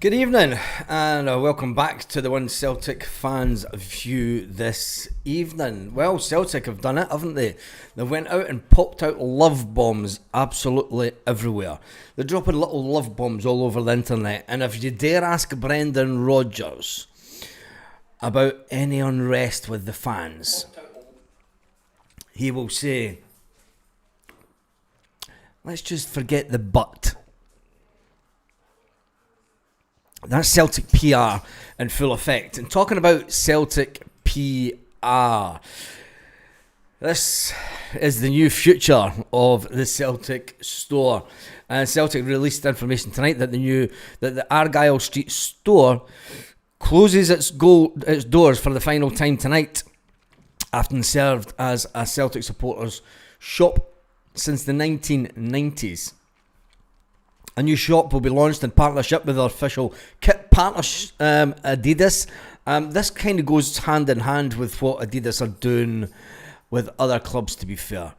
Good evening and welcome back to the One Celtic Fans View this evening. Well, Celtic have done it, haven't they? They went out and popped out love bombs absolutely everywhere. They're dropping little love bombs all over the internet, and if you dare ask Brendan Rodgers about any unrest with the fans, he will say, let's just forget the but. That's Celtic PR in full effect. And talking about Celtic PR, this is the new future of the Celtic store. Celtic released information tonight that the Argyle Street store closes its doors for the final time tonight, after served as a Celtic supporters shop since the 1990s. A new shop will be launched in partnership with our official kit partner, Adidas. This kind of goes hand in hand with what Adidas are doing with other clubs, to be fair.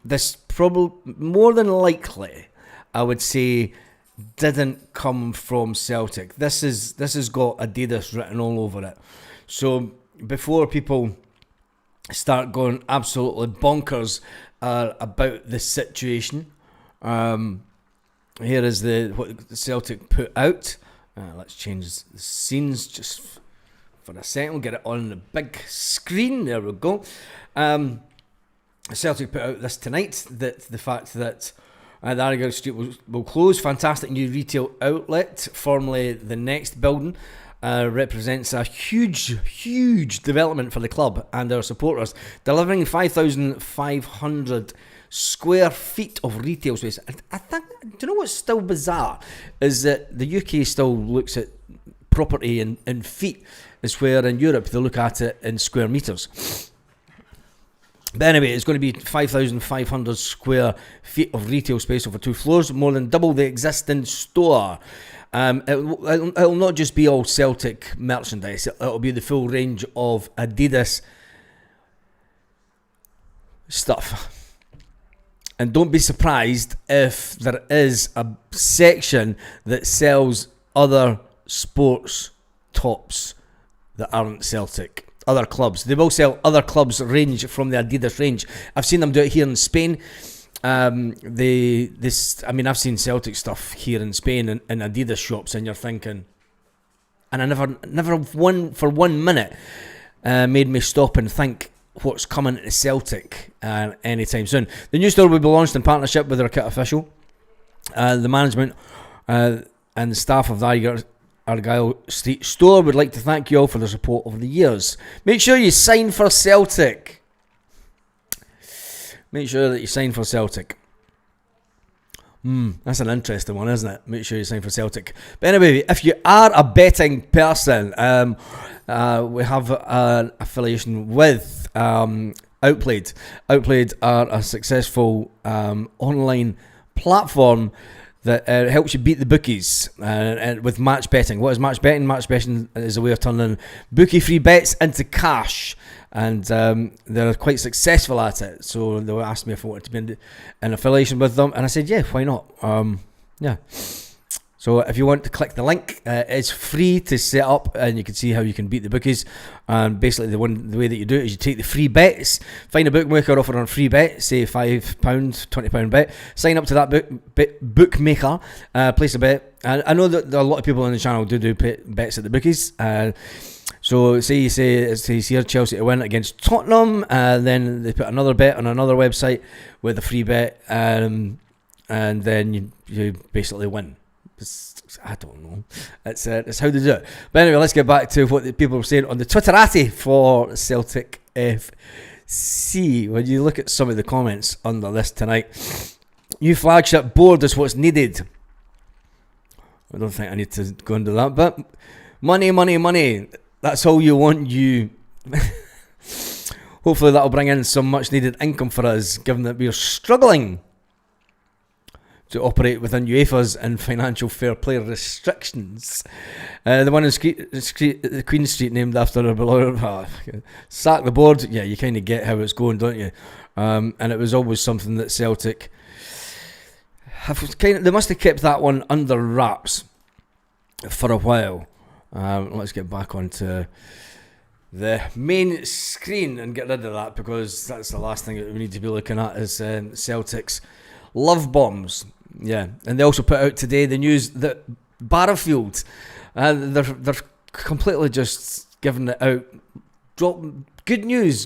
This probably, more than likely, I would say, didn't come from Celtic. This has got Adidas written all over it. So before people start going absolutely bonkers about the situation, here is what the Celtic put out. Let's change the scenes just for a second. We'll get it on the big screen. There we go. Celtic put out this tonight that the fact that the Argyle Street will close. Fantastic new retail outlet, formerly the Next building, represents a huge development for the club and our supporters, delivering 5,500 square feet of retail space. I think, do you know what's still bizarre is that the UK still looks at property in feet, is where in Europe they look at it in square metres. But anyway, it's going to be 5,500 square feet of retail space over 2 floors, more than double the existing store. It'll not just be all Celtic merchandise, it'll be the full range of Adidas stuff. And don't be surprised if there is a section that sells other sports tops that aren't Celtic. Other clubs. They will sell other clubs' range from the Adidas range. I've seen them do it here in Spain. I've seen Celtic stuff here in Spain in Adidas shops, and you're thinking, and I never for 1 minute made me stop and think what's coming to Celtic anytime soon. The new store will be launched in partnership with our kit official. The management and the staff of the Argyle Street store would like to thank you all for the support over the years. Make sure you sign for Celtic. Make sure that you sign for Celtic. That's an interesting one, isn't it? Make sure you sign for Celtic. But anyway, if you are a betting person, we have an affiliation with Outplayed. Outplayed are a successful online platform that helps you beat the bookies and with match betting. What is match betting? Match betting is a way of turning bookie free bets into cash, and they're quite successful at it. So they asked me if I wanted to be in affiliation with them, and I said, yeah, why not? Yeah. So if you want to click the link, it's free to set up, and you can see how you can beat the bookies. And basically, the way that you do it is you take the free bets, find a bookmaker offering a free bet, say £5, £20 bet, sign up to that bookmaker, place a bet. And I know that there are a lot of people on the channel do bets at the bookies. So say you say here Chelsea to win against Tottenham, then they put another bet on another website with a free bet, and then you basically win. I don't know. It's how they do it. But anyway, let's get back to what the people were saying on the Twitterati for Celtic FC. When you look at some of the comments under this tonight, new flagship board is what's needed. I don't think I need to go into that, but money. That's all you want, you. Hopefully that'll bring in some much needed income for us, given that we're struggling to operate within UEFA's and financial fair play restrictions. The one in the Queen Street named after a beloved. Sack the board. Yeah, you kind of get how it's going, don't you? And it was always something that Celtic they must have kept that one under wraps for a while. Let's get back onto the main screen and get rid of that, because that's the last thing that we need to be looking at is Celtic's love bombs. Yeah, and they also put out today the news that Barfield, they're completely just giving it out. Good news.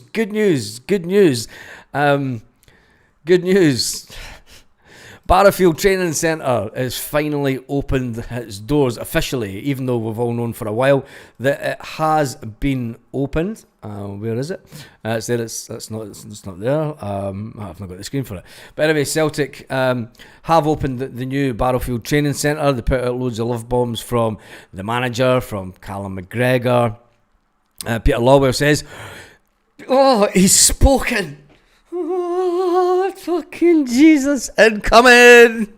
Barfield Training Centre has finally opened its doors officially, even though we've all known for a while that it has been opened. Where is it? It's there. It's not there. I've not got the screen for it. But anyway, Celtic have opened the new Barfield Training Centre. They put out loads of love bombs from the manager, from Callum McGregor. Peter Lawwell says, "Oh, he's spoken. Oh, fucking Jesus, incoming!"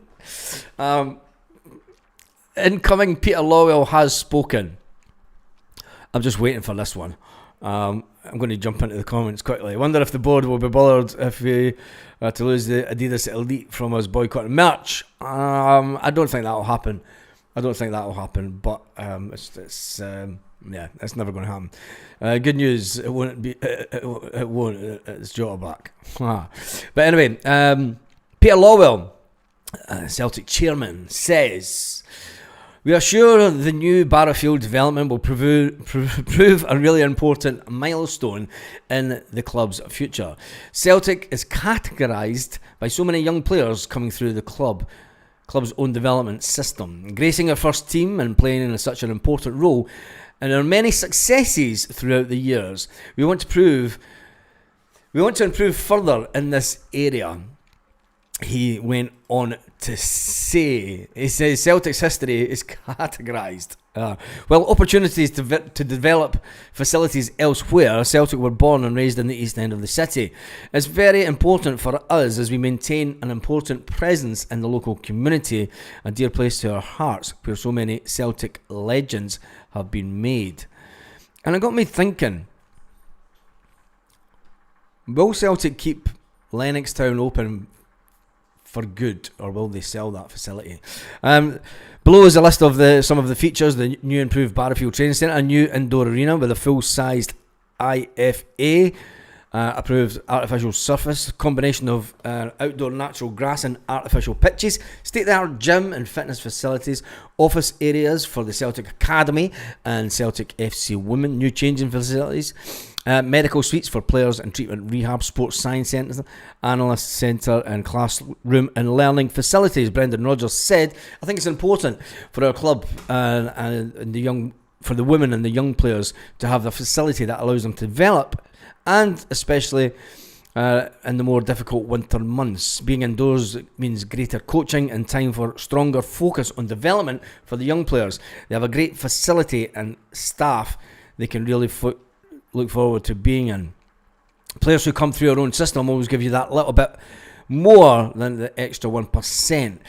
Incoming Peter Lawwell has spoken. I'm just waiting for this one. I'm going to jump into the comments quickly. I wonder if the board will be bothered if we are to lose the Adidas Elite from us boycotting merch. I don't think that will happen. But it's never going to happen. Good news, it won't be. It won't. It's Jota back. But anyway, Peter Lawwell, Celtic chairman, says, "We are sure the new Barfield development will prove a really important milestone in the club's future. Celtic is categorised by so many young players coming through the club's own development system, gracing our first team and playing in such an important role. And there are many successes throughout the years. We want to improve further in this area." He went on to say, he says Celtic's history is categorised. While opportunities to develop facilities elsewhere, Celtic were born and raised in the east end of the city. It's very important for us as we maintain an important presence in the local community, a dear place to our hearts, where so many Celtic legends have been made. And it got me thinking, will Celtic keep Lennoxtown open for good, or will they sell that facility? Below is a list of some of the features: the new improved Barfield Training Centre, a new indoor arena with a full-sized IFA approved artificial surface, combination of outdoor natural grass and artificial pitches, state-of-the-art gym and fitness facilities, office areas for the Celtic Academy and Celtic FC Women, new changing facilities, medical suites for players and treatment rehab, sports science centres, analyst centre and classroom and learning facilities. Brendan Rodgers said, "I think it's important for our club and for the women and the young players to have a facility that allows them to develop, and especially in the more difficult winter months. Being indoors means greater coaching and time for stronger focus on development for the young players. They have a great facility and staff they can really look forward to being in. Players who come through our own system always give you that little bit more than the extra 1%.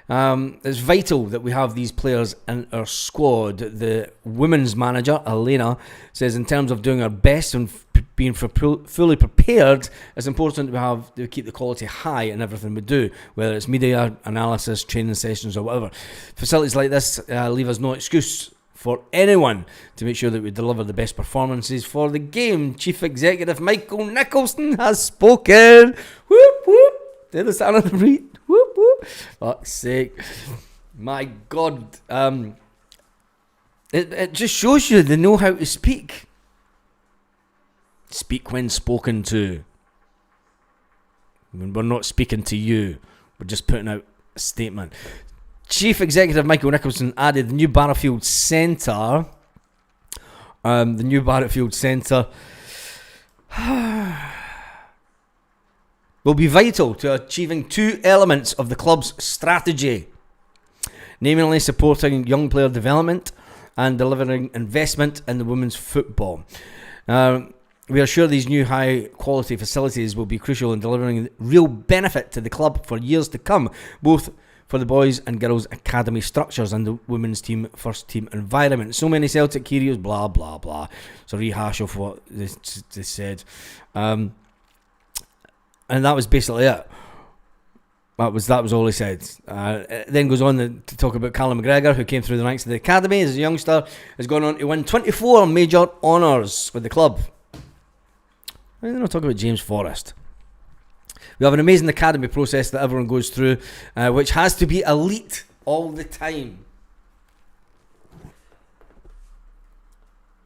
It's vital that we have these players in our squad." The women's manager, Elena, says, "In terms of doing our best and being fully prepared, it's important to keep the quality high in everything we do, whether it's media, analysis, training sessions or whatever. Facilities like this leave us no excuse for anyone to make sure that we deliver the best performances for the game." Chief Executive Michael Nicholson has spoken. Whoop, whoop. Did the sound of the read? Whoop, whoop. Fuck's sake. My God. It just shows you they know how to speak. Speak when spoken to. When we're not speaking to you, we're just putting out a statement. Chief Executive Michael Nicholson added the new Barfield Centre. Will be vital to achieving two elements of the club's strategy, namely supporting young player development and delivering investment in the women's football. We are sure these new high-quality facilities will be crucial in delivering real benefit to the club for years to come, both for the boys and girls academy structures and the women's team, first team environment. So many Celtic heroes, blah, blah, blah. It's a rehash of what they said. And that was basically it. That was all he said. It then goes on to talk about Callum McGregor, who came through the ranks of the academy as a youngster, has gone on to win 24 major honours with the club. And then I'll talk about James Forrest. We have an amazing academy process that everyone goes through, which has to be elite all the time.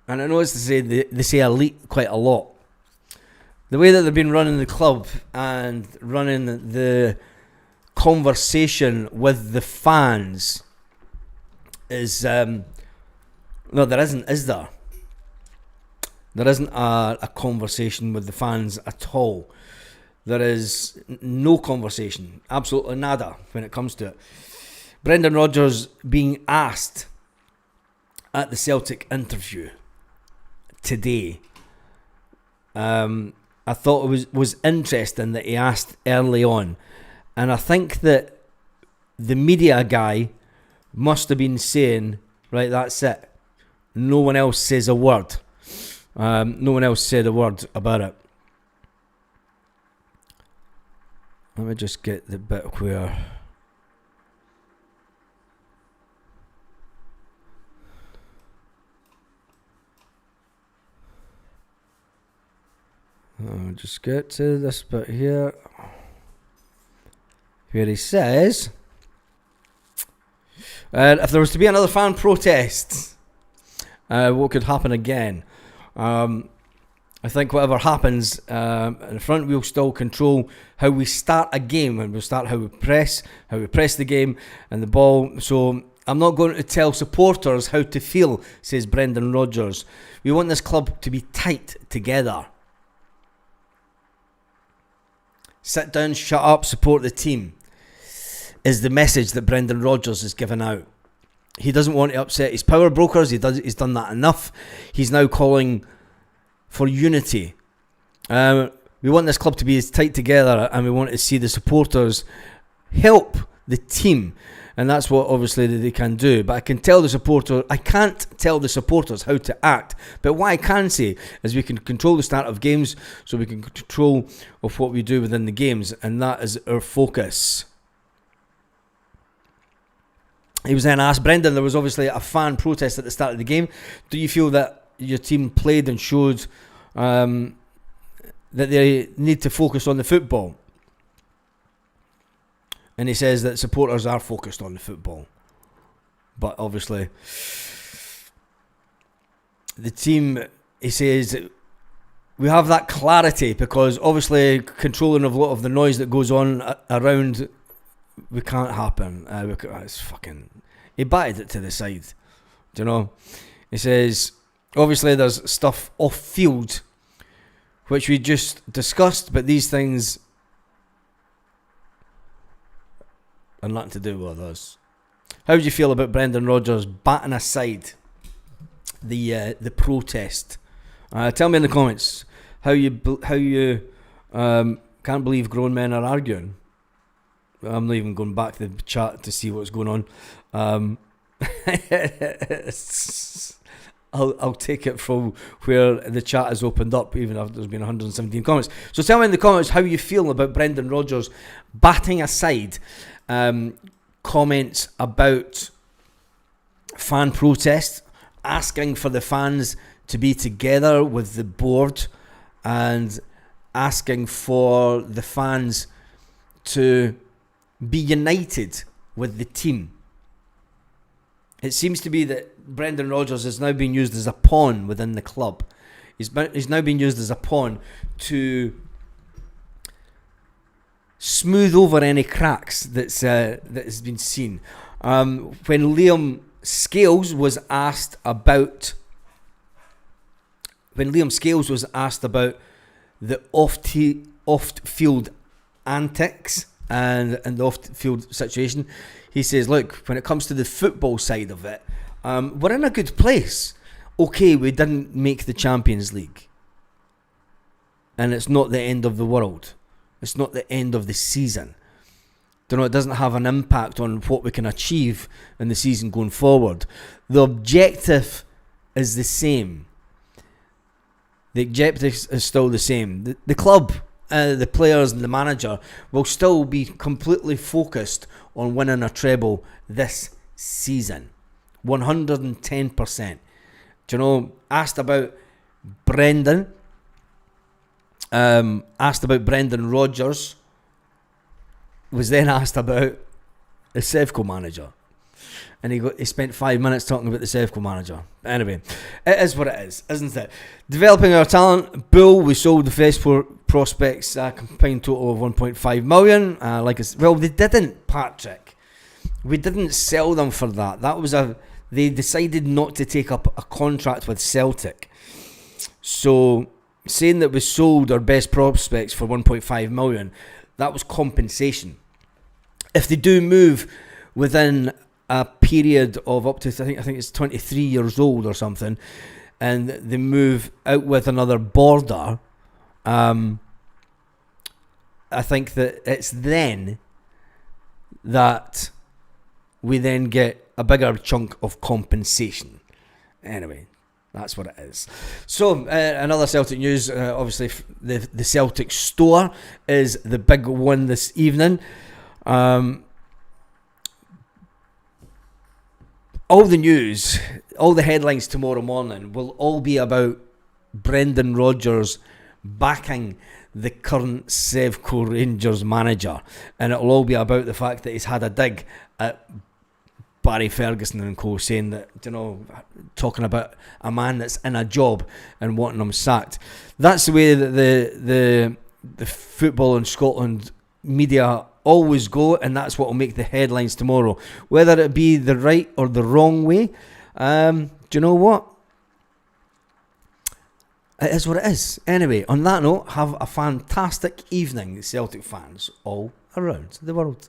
And I noticed they say elite quite a lot. The way that they've been running the club and running the conversation with the fans is no, there isn't, is there? There isn't a conversation with the fans at all. There is no conversation, absolutely nada when it comes to it. Brendan Rodgers being asked at the Celtic interview today, I thought it was interesting that he asked early on. And I think that the media guy must have been saying, right, that's it. No one else says a word. No one else said a word about it. Let me just get the bit where... I'll just get to this bit here. Where he says, if there was to be another fan protest, what could happen again? I think whatever happens, in the front we'll still control how we start a game, and we'll start how we press the game and the ball. So I'm not going to tell supporters how to feel, says Brendan Rodgers. We want this club to be tight together. Sit down, shut up, support the team, is the message that Brendan Rodgers has given out. He doesn't want to upset his power brokers. He's done that enough. He's now calling for unity. We want this club to be as tight together, and we want to see the supporters help the team, and that's what obviously they can do. But I can't tell the supporters how to act. But what I can say is we can control the start of games, so we can control of what we do within the games, and that is our focus. He was then asked, Brendan, there was obviously a fan protest at the start of the game. Do you feel that your team played and showed that they need to focus on the football? And he says that supporters are focused on the football. But obviously, the team, he says, we have that clarity because obviously controlling of a lot of the noise that goes on around, we can't happen. It's fucking... He batted it to the side. Do you know? He says, obviously there's stuff off field which we just discussed, but these things are nothing to do with us. How do you feel about Brendan Rodgers batting aside the protest? Tell me in the comments how you can't believe grown men are arguing. I'm not even going back to the chat to see what's going on. I'll take it from where the chat has opened up, even after there's been 117 comments. So tell me in the comments how you feel about Brendan Rodgers batting aside comments about fan protests, asking for the fans to be together with the board, and asking for the fans to be united with the team. It seems to be that Brendan Rodgers has now been used as a pawn within the club. He's now been used as a pawn to smooth over any cracks that has been seen. When Liam Scales was asked about the off-field antics and the off-field situation, he says, look, when it comes to the football side of it, we're in a good place. Okay, we didn't make the Champions League, and it's not the end of the world. It's not the end of the season. It doesn't have an impact on what we can achieve in the season going forward. The objective is the same. The objective is still the same. The club the players and the manager will still be completely focused on winning a treble this season. 110%. Do you know, asked about Brendan Rodgers, was then asked about the Sevco manager. And he spent 5 minutes talking about the Sevco manager. Anyway, it is what it is, isn't it? Developing our talent. Bull, we sold the Facebook prospects, combined total of 1.5 million. They didn't, Patrick. We didn't sell them for that. They decided not to take up a contract with Celtic. So, saying that we sold our best prospects for 1.5 million, that was compensation. If they do move within a period of up to, I think it's 23 years old or something, and they move out with another border, I think that it's then that we then get a bigger chunk of compensation. Anyway, that's what it is. So, another Celtic news, obviously the Celtic store is the big one this evening. All the news, all the headlines tomorrow morning will all be about Brendan Rodgers backing the current Sevco Rangers manager. And it'll all be about the fact that he's had a dig at Barry Ferguson and co, saying that, you know, talking about a man that's in a job and wanting him sacked. That's the way that the football in Scotland media always go, and that's what will make the headlines tomorrow. Whether it be the right or the wrong way, do you know what? It is what it is. Anyway, on that note, have a fantastic evening, Celtic fans all around the world.